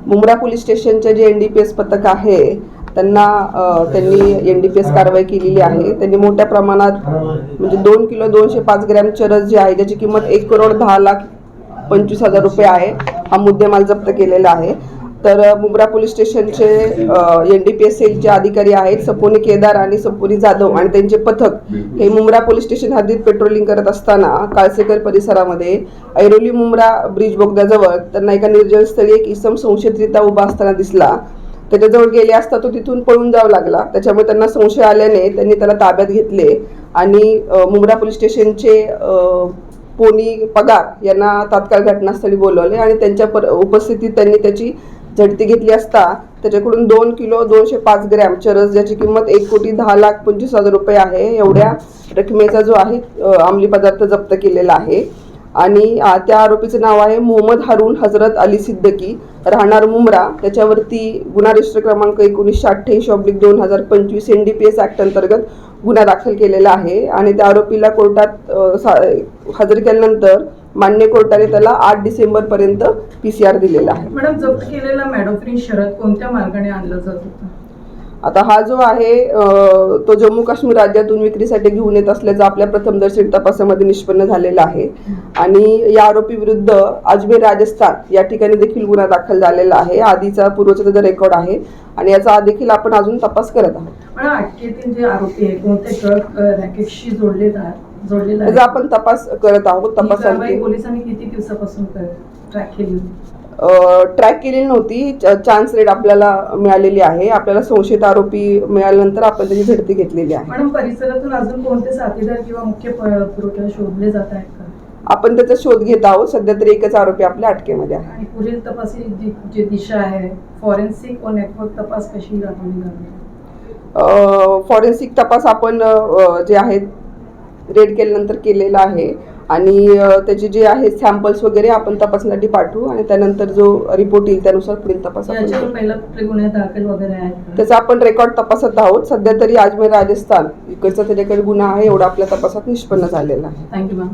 Mumbra police स्टेशनचे जे NDPS पथक आहे त्यांनी NDPS कारवाई केलेली आहे। त्यांनी मोठ्या प्रमाणात म्हणजे 2 किलो 205 ग्रॅम चरस जे आहे ज्याची किंमत 1,10,25,000 रुपये आहे हा मुद्देमाल जप्त केलेला आहे। तर मुंब्रा पोलीस स्टेशनचे NDPS सेलचे अधिकारी आहेत सपोनी केदार आणि सपोनी जाधव आणि त्यांचे पथक हे मुंब्रा पोलीस स्टेशन हद्दीत पेट्रोलिंग करत असताना काळसेकर परिसरामध्ये ऐरोली मुंब्रा ब्रिज बोगद्याजवळ त्यांना एका निर्जन स्थळी एक इसम संशयितरित्या उभा असताना दिसला। त्याच्याजवळ गेले असता तो तिथून पळून जाऊ लागला। त्याच्यामुळे त्यांना संशय आल्याने त्यांनी त्याला ताब्यात घेतले आणि मुंब्रा पोलीस स्टेशनचे पोनी पगार यांना तात्काळ घटनास्थळी बोलवले आणि त्यांच्या उपस्थितीत त्यांनी त्याची झडती घेतली असता त्याच्याकडून 2 किलो 205 ग्रॅम चरस ज्याची किंमत 1,10,25,000 रुपये आहे एवढ्या रकमेचा जो आहे अंमली पदार्थ जप्त केलेला आहे। आणि त्या आरोपीचं नाव आहे मोहम्मद हारून हजरत अली सिद्दकी राहणार मुंब्रा। त्याच्यावरती गुन्हा रजिस्टर क्रमांक 1988/2025 NDPS ॲक्ट अंतर्गत गुन्हा दाखल केलेला आहे आणि त्या आरोपीला कोर्टात हजर केल्यानंतर मान्य कोर्टाने त्याला 8 डिसेंबरपर्यंत PCR दिलेला आहे। मॅडम जप्त केलेला मॅडोफ्रीन शरद कोणत्या मार्गाने आणलं जात होतं? आता हा जो आहे तो जम्मू काश्मीर राज्यातून विक्रीसाठी घेऊन येत असल्याचं आपल्या प्रथमदर्शी तपासामध्ये निष्पन्न झालेला आहे आणि या आरोपी विरुद्ध अजमेर राजस्थान या ठिकाणी देखील गुन्हा दाखल झालेला आहे। आधीचा पूर्वचा रेकॉर्ड आहे आणि याचा देखील आपण अजून तपास करत आहोत। पण अटकेतील जे आरोपी आहे कोणते ट्रक रॅकेटशी जोडलेला त्याचा आपण तपास करत आहोत। तपासासाठी पोलिसांनी किती दिवसापासून ट्रॅक केली? ट्रॅक केलेली नव्हती, चान्स रेट आपल्याला मिळालेली आहे। आपल्याला संशयित आरोपी मिळाल्यानंतर आपण त्याची झडती घेतलेली आहे। मॅडम परिसरातून अजून कोणते साथीदार किंवा मुख्य पुरवठा शोधले जात आहेत का? आपण त्याचा शोध घेत आहोत। सध्या तरी एकच आरोपी आपल्या अटकेमध्ये आहे। आणि पुढील तपासाची जी दिशा आहे फॉरेन्सिक व नेटवर्क तपास कशी राबवली जाईल? फॉरेन्सिक तपास आपण जे आहेत रेड केल्यानंतर केलेला आहे आणि त्याचे जे आहे सॅम्पल्स वगैरे आपण तपासण्यासाठी पाठवू आणि त्यानंतर जो रिपोर्ट येईल त्यानुसार पुढील तपास याच्यावर पहिला कुठले गुन्हे दाखल वगैरे आहेत? त्याचा आपण रेकॉर्ड तपासत आहोत। सध्या तरी अजमेर राजस्थान इकडचा त्याच्याकडे गुन्हा आहे एवढा आपल्या तपासात निष्पन्न झालेला आहे। Thank you ma'am.